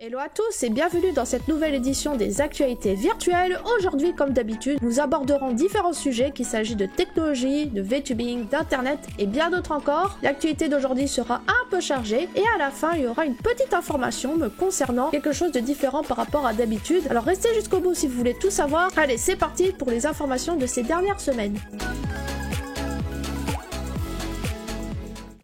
Hello à tous et bienvenue dans cette nouvelle édition des actualités virtuelles. Aujourd'hui, comme d'habitude, nous aborderons différents sujets, qu'il s'agit de technologie, de VTubing, d'internet et bien d'autres encore. L'actualité d'aujourd'hui sera un peu chargée et à la fin, il y aura une petite information me concernant quelque chose de différent par rapport à d'habitude. Alors restez jusqu'au bout si vous voulez tout savoir. Allez, c'est parti pour les informations de ces dernières semaines.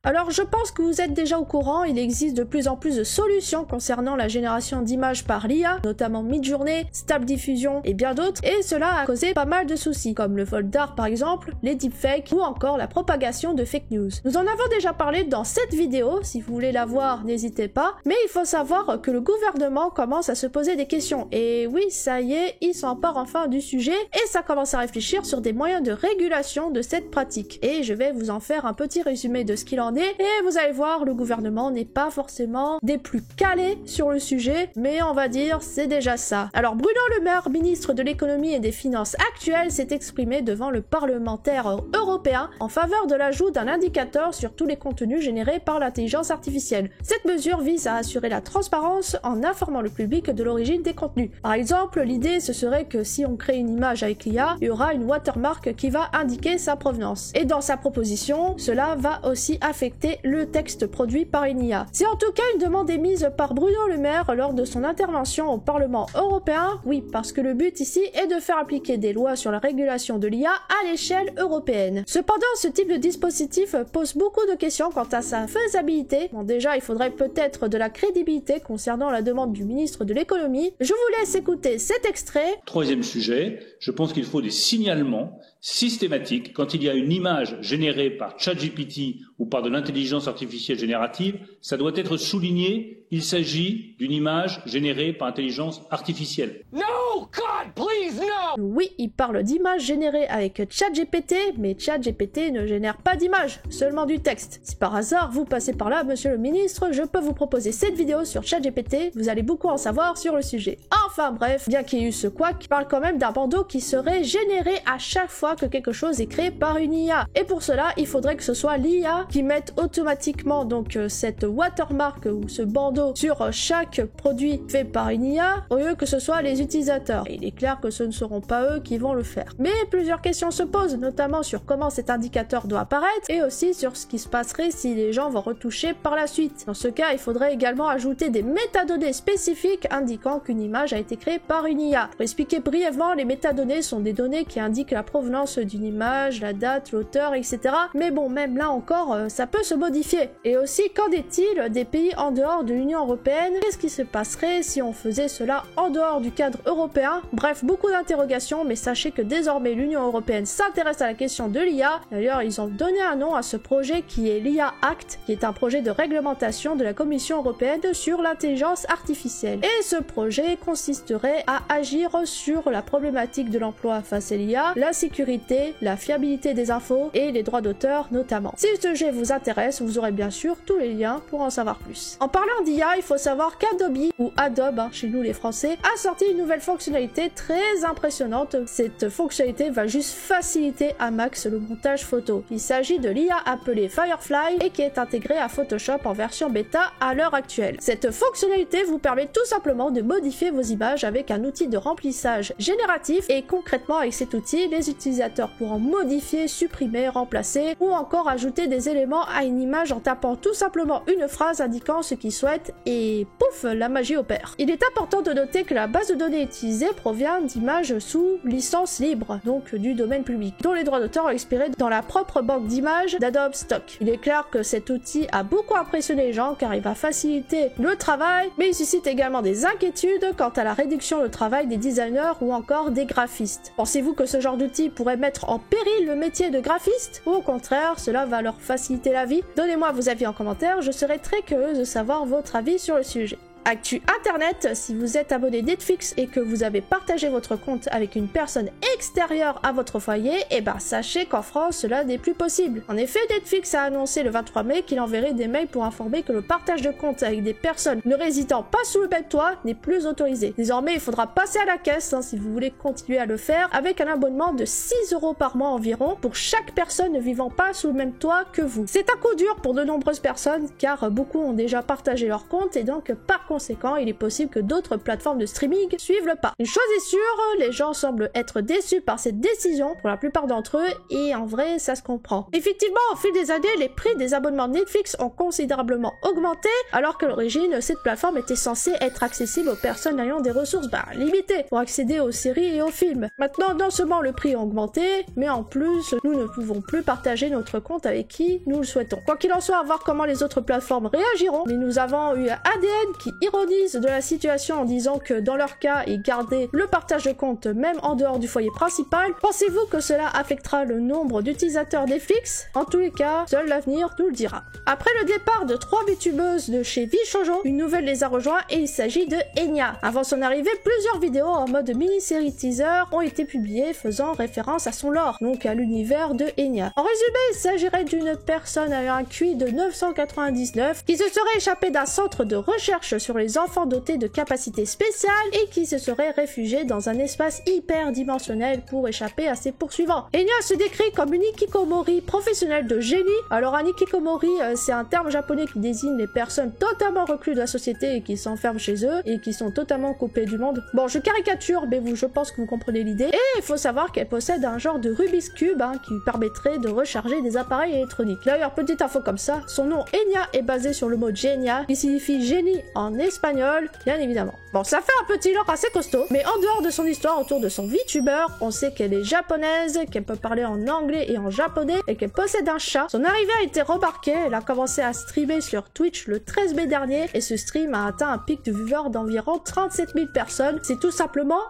Alors je pense que vous êtes déjà au courant, il existe de plus en plus de solutions concernant la génération d'images par l'IA, notamment Midjourney, Stable Diffusion et bien d'autres, et cela a causé pas mal de soucis, comme le vol d'art par exemple, les deepfakes ou encore la propagation de fake news. Nous en avons déjà parlé dans cette vidéo, si vous voulez la voir, n'hésitez pas, mais il faut savoir que le gouvernement commence à se poser des questions, et oui, ça y est, il s'empare enfin du sujet, et ça commence à réfléchir sur des moyens de régulation de cette pratique. Et je vais vous en faire un petit résumé de ce qu'il en est. Et vous allez voir, le gouvernement n'est pas forcément des plus calés sur le sujet, mais on va dire c'est déjà ça. Alors Bruno Le Maire, ministre de l'économie et des finances actuel, s'est exprimé devant le parlementaire européen en faveur de l'ajout d'un indicateur sur tous les contenus générés par l'intelligence artificielle. Cette mesure vise à assurer la transparence en informant le public de l'origine des contenus. Par exemple, l'idée ce serait que si on crée une image avec l'IA, il y aura une watermark qui va indiquer sa provenance. Et dans sa proposition, cela va aussi affecter le texte produit par une IA. C'est en tout cas une demande émise par Bruno Le Maire lors de son intervention au Parlement européen. Oui, parce que le but ici est de faire appliquer des lois sur la régulation de l'IA à l'échelle européenne. Cependant, ce type de dispositif pose beaucoup de questions quant à sa faisabilité. Bon, déjà, il faudrait peut-être de la crédibilité concernant la demande du ministre de l'économie. Je vous laisse écouter cet extrait. Troisième sujet, je pense qu'il faut des signalements systématiques quand il y a une image générée par ChatGPT ou par de l'intelligence artificielle générative, ça doit être souligné, il s'agit d'une image générée par intelligence artificielle. No, God, please, no! Oui, il parle d'images générées avec ChatGPT, mais ChatGPT ne génère pas d'images, seulement du texte. Si par hasard vous passez par là, monsieur le ministre, je peux vous proposer cette vidéo sur ChatGPT, vous allez beaucoup en savoir sur le sujet. Enfin bref, bien qu'il y ait eu ce couac, il parle quand même d'un bandeau qui serait généré à chaque fois que quelque chose est créé par une IA. Et pour cela, il faudrait que ce soit l'IA qui mette automatiquement donc cette watermark ou ce bandeau sur chaque produit fait par une IA au lieu que ce soit les utilisateurs. Et il est clair que ce ne seront pas eux qui vont le faire. Mais plusieurs questions se posent, notamment sur comment cet indicateur doit apparaître et aussi sur ce qui se passerait si les gens vont retoucher par la suite. Dans ce cas, il faudrait également ajouter des métadonnées spécifiques indiquant qu'une image a été créée par une IA. Pour expliquer brièvement, les métadonnées sont des données qui indiquent la provenance d'une image, la date, l'auteur, etc. Mais bon, même là encore, ça peut se modifier. Et aussi, qu'en est-il des pays en dehors de l'Union européenne? Qu'est-ce qui se passerait si on faisait cela en dehors du cadre européen? Bref, beaucoup d'interrogations, mais sachez que désormais l'Union européenne s'intéresse à la question de l'IA. D'ailleurs, ils ont donné un nom à ce projet qui est l'IA Act, qui est un projet de réglementation de la Commission européenne sur l'intelligence artificielle. Et ce projet consisterait à agir sur la problématique de l'emploi face à l'IA, la sécurité, la fiabilité des infos et les droits d'auteur notamment. Si ce sujet vous intéresse, vous aurez bien sûr tous les liens pour en savoir plus. En parlant d'IA, il faut savoir qu'Adobe, ou Adobe chez nous les Français, a sorti une nouvelle fonctionnalité très impressionnante. Cette fonctionnalité va juste faciliter à max le montage photo. Il s'agit de l'IA appelée Firefly et qui est intégrée à Photoshop en version bêta à l'heure actuelle. Cette fonctionnalité vous permet tout simplement de modifier vos images avec un outil de remplissage génératif et concrètement avec cet outil, les utilisateurs pourront modifier, supprimer, remplacer ou encore ajouter des éléments à une image en tapant tout simplement une phrase indiquant ce qu'ils souhaitent et pouf, la magie opère. Il est important de noter que la base de données utilisée provient d'images sous licence libre, donc du domaine public, dont les droits d'auteur ont expiré dans la propre banque d'images d'Adobe Stock. Il est clair que cet outil a beaucoup impressionné les gens car il va faciliter le travail, mais il suscite également des inquiétudes quant à la réduction de travail des designers ou encore des graphistes. Pensez-vous que ce genre d'outil pourrait mettre en péril le métier de graphiste ou au contraire, cela va leur faciliter la vie? Donnez-moi vos avis en commentaire, je serai très curieuse de savoir votre avis sur le sujet. Actu Internet, si vous êtes abonné Netflix et que vous avez partagé votre compte avec une personne extérieure à votre foyer, et ben sachez qu'en France cela n'est plus possible. En effet, Netflix a annoncé le 23 mai qu'il enverrait des mails pour informer que le partage de compte avec des personnes ne résidant pas sous le même toit n'est plus autorisé. Désormais, il faudra passer à la caisse si vous voulez continuer à le faire avec un abonnement de 6 € par mois environ pour chaque personne ne vivant pas sous le même toit que vous. C'est un coup dur pour de nombreuses personnes car beaucoup ont déjà partagé leur compte et donc par conséquent conséquent, il est possible que d'autres plateformes de streaming suivent le pas. Une chose est sûre, les gens semblent être déçus par cette décision pour la plupart d'entre eux, et en vrai, ça se comprend. Effectivement, au fil des années, les prix des abonnements Netflix ont considérablement augmenté, alors qu'à l'origine, cette plateforme était censée être accessible aux personnes ayant des ressources limitées pour accéder aux séries et aux films. Maintenant, non seulement le prix a augmenté, mais en plus, nous ne pouvons plus partager notre compte avec qui nous le souhaitons. Quoi qu'il en soit, à voir comment les autres plateformes réagiront, mais nous avons eu ADN qui ironise de la situation en disant que dans leur cas, ils gardaient le partage de compte même en dehors du foyer principal. Pensez-vous que cela affectera le nombre d'utilisateurs Netflix? En tous les cas, seul l'avenir nous le dira. Après le départ de 3 VTubeuses de chez VShojo, une nouvelle les a rejoints et il s'agit de Enya. Avant son arrivée, plusieurs vidéos en mode mini-série teaser ont été publiées faisant référence à son lore, donc à l'univers de Enya. En résumé, il s'agirait d'une personne ayant un QI de 999 qui se serait échappée d'un centre de recherche sur les enfants dotés de capacités spéciales et qui se serait réfugiée dans un espace hyperdimensionnel pour échapper à ses poursuivants. Enya se décrit comme une hikikomori professionnelle de génie. Alors un hikikomori, c'est un terme japonais qui désigne les personnes totalement recluses de la société et qui s'enferment chez eux et qui sont totalement coupées du monde. Bon, je caricature, mais je pense que vous comprenez l'idée. Et il faut savoir qu'elle possède un genre de Rubik's Cube qui lui permettrait de recharger des appareils électroniques. D'ailleurs, petite info comme ça, son nom Enya est basé sur le mot genia, qui signifie génie en espagnol, bien évidemment. Bon, ça fait un petit lore assez costaud, mais en dehors de son histoire autour de son VTuber, on sait qu'elle est japonaise, qu'elle peut parler en anglais et en japonais, et qu'elle possède un chat. Son arrivée a été remarquée, elle a commencé à streamer sur Twitch le 13 mai dernier, et ce stream a atteint un pic de viewers d'environ 37 000 personnes. C'est tout simplement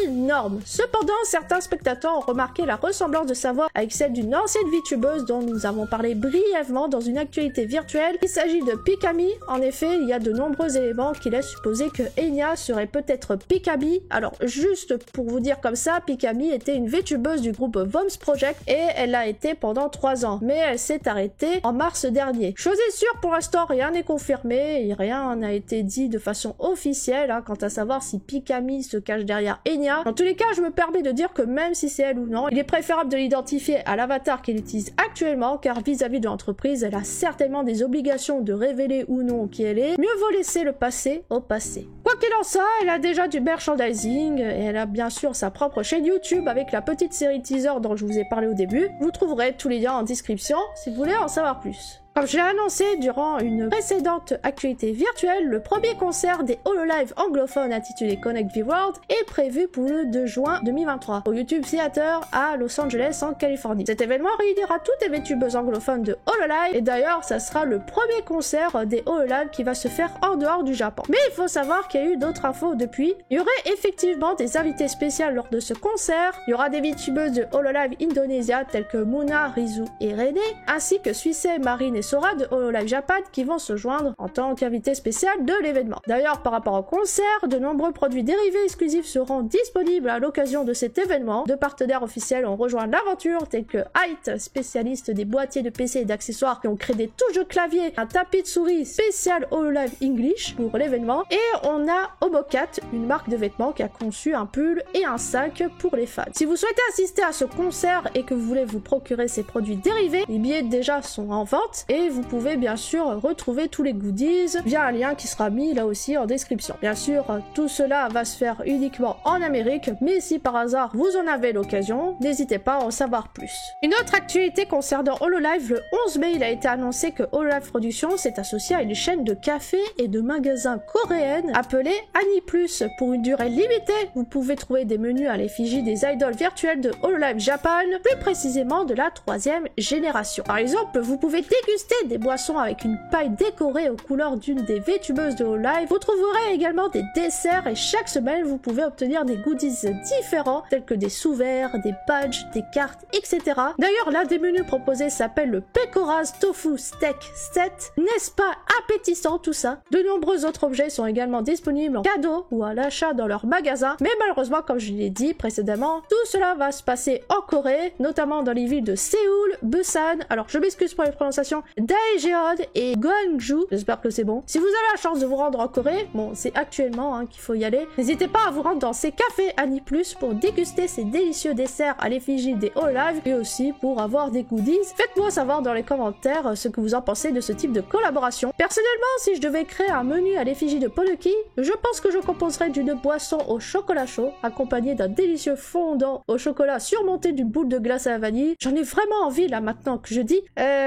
énorme. Cependant, certains spectateurs ont remarqué la ressemblance de sa voix avec celle d'une ancienne VTubeuse dont nous avons parlé brièvement dans une actualité virtuelle. Il s'agit de Pikami. En effet, il y a de nombreux éléments qui laissent supposer que Enya serait peut-être Pikami. Alors, juste pour vous dire comme ça, Pikami était une VTubeuse du groupe Voms Project et elle l'a été pendant 3 ans. Mais elle s'est arrêtée en mars dernier. Chose est sûre, pour l'instant, rien n'est confirmé et rien n'a été dit de façon officielle quant à savoir si Pikami se cache derrière Enya. Dans tous les cas, je me permets de dire que même si c'est elle ou non, il est préférable de l'identifier à l'avatar qu'elle utilise actuellement, car vis-à-vis de l'entreprise, elle a certainement des obligations de révéler ou non qui elle est. Mieux vaut laisser le passé au passé. Quoi qu'il en soit, elle a déjà du merchandising, et elle a bien sûr sa propre chaîne YouTube avec la petite série teaser dont je vous ai parlé au début. Vous trouverez tous les liens en description si vous voulez en savoir plus. Comme je l'ai annoncé durant une précédente actualité virtuelle, le premier concert des HoloLive anglophones intitulé Connect V-World est prévu pour le 2 juin 2023 au YouTube Theater à Los Angeles en Californie. Cet événement réunira toutes les VTubeuses anglophones de HoloLive et d'ailleurs ça sera le premier concert des HoloLive qui va se faire en dehors du Japon. Mais il faut savoir qu'il y a eu d'autres infos depuis. Il y aurait effectivement des invités spéciaux lors de ce concert. Il y aura des VTubeuses de HoloLive Indonesia telles que Muna, Rizu et René, ainsi que Suissei, Marine et Sora de HoloLive Japan qui vont se joindre en tant qu'invité spécial de l'événement. D'ailleurs, par rapport au concert, de nombreux produits dérivés exclusifs seront disponibles à l'occasion de cet événement. Deux partenaires officiels ont rejoint l'aventure, tels que Height, spécialiste des boîtiers de PC et d'accessoires qui ont créé des touches de clavier, un tapis de souris spécial HoloLive English pour l'événement, et on a Homocat, une marque de vêtements qui a conçu un pull et un sac pour les fans. Si vous souhaitez assister à ce concert et que vous voulez vous procurer ces produits dérivés, les billets déjà sont en vente et vous pouvez bien sûr retrouver tous les goodies via un lien qui sera mis là aussi en description. Bien sûr, tout cela va se faire uniquement en Amérique, mais si par hasard vous en avez l'occasion, n'hésitez pas à en savoir plus. Une autre actualité concernant HoloLive, le 11 mai, il a été annoncé que HoloLive Productions s'est associé à une chaîne de café et de magasins coréennes appelée Ani Plus. Pour une durée limitée, vous pouvez trouver des menus à l'effigie des idoles virtuelles de HoloLive Japan, plus précisément de la 3e génération. Par exemple, vous pouvez déguster des boissons avec une paille décorée aux couleurs d'une des VTubeuses de HoloLive. Vous trouverez également des desserts et chaque semaine vous pouvez obtenir des goodies différents tels que des sous-verts, des badges, des cartes, etc. D'ailleurs, l'un des menus proposés s'appelle le Pecora's Tofu Steak Set. N'est-ce pas appétissant tout ça? De nombreux autres objets sont également disponibles en cadeau ou à l'achat dans leur magasin, mais malheureusement, comme je l'ai dit précédemment, tout cela va se passer en Corée, notamment dans les villes de Séoul, Busan, alors je m'excuse pour les prononciations, Daejeon et Gwangju. J'espère que c'est bon. Si vous avez la chance de vous rendre en Corée, bon, c'est actuellement qu'il faut y aller, n'hésitez pas à vous rendre dans ces cafés Annie Plus pour déguster ces délicieux desserts à l'effigie des Hololive et aussi pour avoir des goodies. Faites-moi savoir dans les commentaires ce que vous en pensez de ce type de collaboration. Personnellement, si je devais créer un menu à l'effigie de Poloki, je pense que je composerais d'une boisson au chocolat chaud accompagnée d'un délicieux fondant au chocolat surmonté d'une boule de glace à la vanille. J'en ai vraiment envie là maintenant que je dis.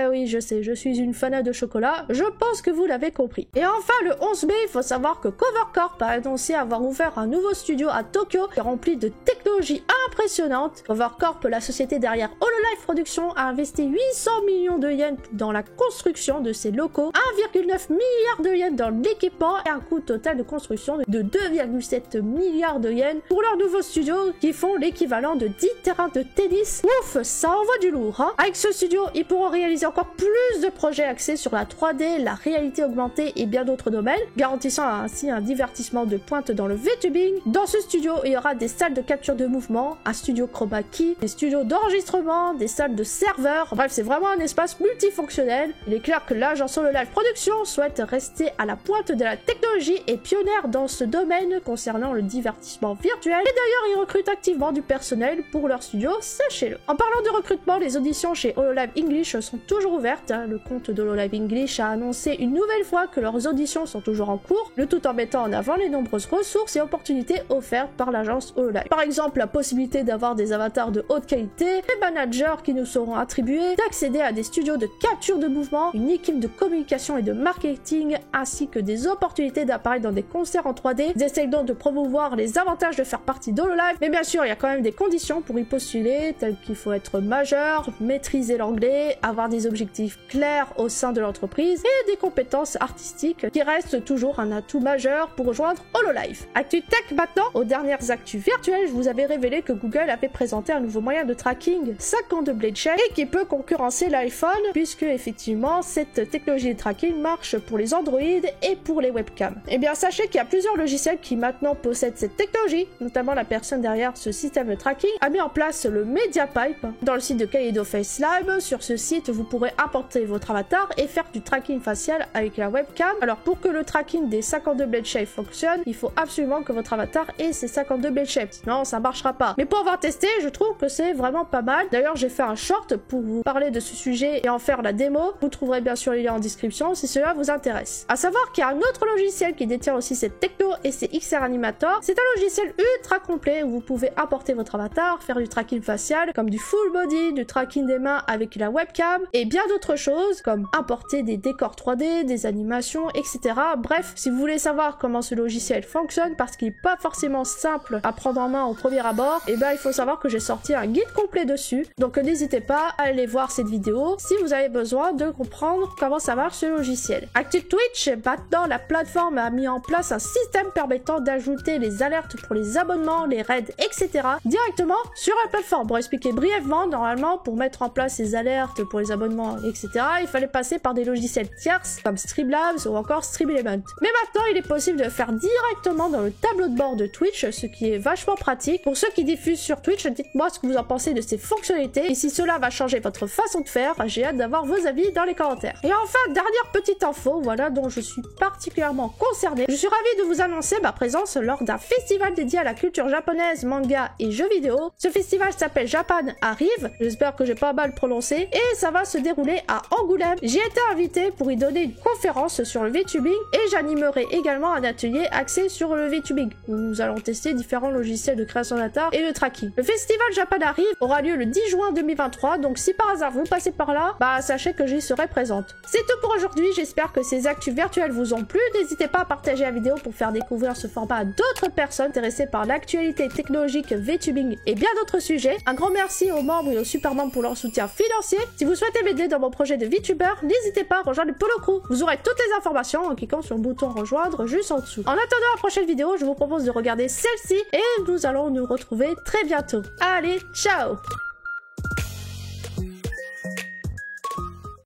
Oui, je sais, je suis une fanat de chocolat. Je pense que vous l'avez compris. Et enfin, le 11 mai, il faut savoir que Covercorp a annoncé avoir ouvert un nouveau studio à Tokyo qui est rempli de technologies impressionnantes. Covercorp, la société derrière Hololive Productions, a investi 800 millions de yens dans la construction de ses locaux, 1,9 milliard de yens dans l'équipement et un coût total de construction de 2,7 milliards de yens pour leur nouveau studio qui font l'équivalent de 10 terrains de tennis. Ouf, ça envoie du lourd, hein. Avec ce studio, ils pourront réaliser encore plus de projets axés sur la 3D, la réalité augmentée et bien d'autres domaines, garantissant ainsi un divertissement de pointe dans le VTubing. Dans ce studio, il y aura des salles de capture de mouvement, un studio chroma key, des studios d'enregistrement, des salles de serveurs. Bref, c'est vraiment un espace multifonctionnel. Il est clair que l'agence Hololive Productions souhaite rester à la pointe de la technologie et pionnière dans ce domaine concernant le divertissement virtuel. Et d'ailleurs, ils recrutent activement du personnel pour leur studio, sachez-le. En parlant de recrutement, les auditions chez Hololive English sont toujours ouvertes. Le compte d'Hololive English a annoncé une nouvelle fois que leurs auditions sont toujours en cours, le tout en mettant en avant les nombreuses ressources et opportunités offertes par l'agence Hololive. Par exemple, la possibilité d'avoir des avatars de haute qualité, des managers qui nous seront attribués, d'accéder à des studios de capture de mouvement, une équipe de communication et de marketing, ainsi que des opportunités d'apparaître dans des concerts en 3D. Ils essayent donc de promouvoir les avantages de faire partie d'Hololive, mais bien sûr, il y a quand même des conditions pour y postuler, telles qu'il faut être majeur, maîtriser l'anglais, avoir des objectifs clairs au sein de l'entreprise et des compétences artistiques qui restent toujours un atout majeur pour rejoindre Hololive. Actu Tech maintenant, aux dernières actus virtuelles, je vous avais révélé que Google avait présenté un nouveau moyen de tracking 52 Blade Shape et qui peut concurrencer l'iPhone puisque effectivement cette technologie de tracking marche pour les Android et pour les webcams. Et bien sachez qu'il y a plusieurs logiciels qui maintenant possèdent cette technologie, notamment la personne derrière ce système de tracking a mis en place le MediaPipe dans le site de Kaleido Face Lab. Sur ce site, vous pourrez importer votre avatar et faire du tracking facial avec la webcam. Alors pour que le tracking des 52 Blade Shape fonctionne, il faut absolument que votre avatar ait ces 52 Blade Shape, sinon ça marchera pas. Mais pour avoir testé, je trouve que c'est vraiment pas mal. D'ailleurs, j'ai fait un short pour vous parler de ce sujet et en faire la démo. Vous trouverez bien sûr les liens en description si cela vous intéresse. À savoir qu'il y a un autre logiciel qui détient aussi cette techno et c'est XR Animator. C'est un logiciel ultra complet où vous pouvez importer votre avatar, faire du tracking facial comme du full body, du tracking des mains avec la webcam et bien d'autres choses comme importer des décors 3D, des animations, etc. Bref, si vous voulez savoir comment ce logiciel fonctionne parce qu'il n'est pas forcément simple à prendre en main au premier abord, et ben il faut savoir que j'ai sorti un guide complet dessus. Donc n'hésitez pas à aller voir cette vidéo si vous avez besoin de comprendre comment ça marche ce logiciel. Actu Twitch, maintenant la plateforme a mis en place un système permettant d'ajouter les alertes pour les abonnements, les raids, etc. directement sur la plateforme. Pour expliquer brièvement, normalement pour mettre en place ces alertes pour les abonnements, etc., il fallait passer par des logiciels tierces comme Streamlabs ou encore StreamElement. Mais maintenant il est possible de le faire directement dans le tableau de bord de Twitch, ce qui est vachement pratique. Pour ceux qui diffusent sur Twitch, dites-moi ce que vous en pensez de ces fonctionnalités et si cela va changer votre façon de faire. J'ai hâte d'avoir vos avis dans les commentaires. Et enfin, dernière petite info, voilà, dont je suis particulièrement concernée. Je suis ravie de vous annoncer ma présence lors d'un festival dédié à la culture japonaise, manga et jeux vidéo. Ce festival s'appelle Japan Arrive, j'espère que j'ai pas mal prononcé, et ça va se dérouler à Angoulême. J'ai été invitée pour y donner une conférence sur le VTubing et j'animerai également un atelier axé sur le VTubing où nous allons tester différents logiciels de création d'avatar et de tracking. Le festival Japan Arrive aura lieu le 10 juin 2023, donc si par hasard vous passez par là, bah sachez que j'y serai présente. C'est tout pour aujourd'hui, j'espère que ces actus virtuelles vous ont plu. N'hésitez pas à partager la vidéo pour faire découvrir ce format à d'autres personnes intéressées par l'actualité technologique, VTubing et bien d'autres sujets. Un grand merci aux membres et aux super membres pour leur soutien financier. Si vous souhaitez m'aider dans mon projet de VTuber, n'hésitez pas à rejoindre le Polo Crew. Vous aurez toutes les informations en cliquant sur le bouton rejoindre juste en dessous. En attendant la prochaine vidéo, je vous propose de regarder celle-ci et nous allons nous retrouver très bientôt. Allez, ciao!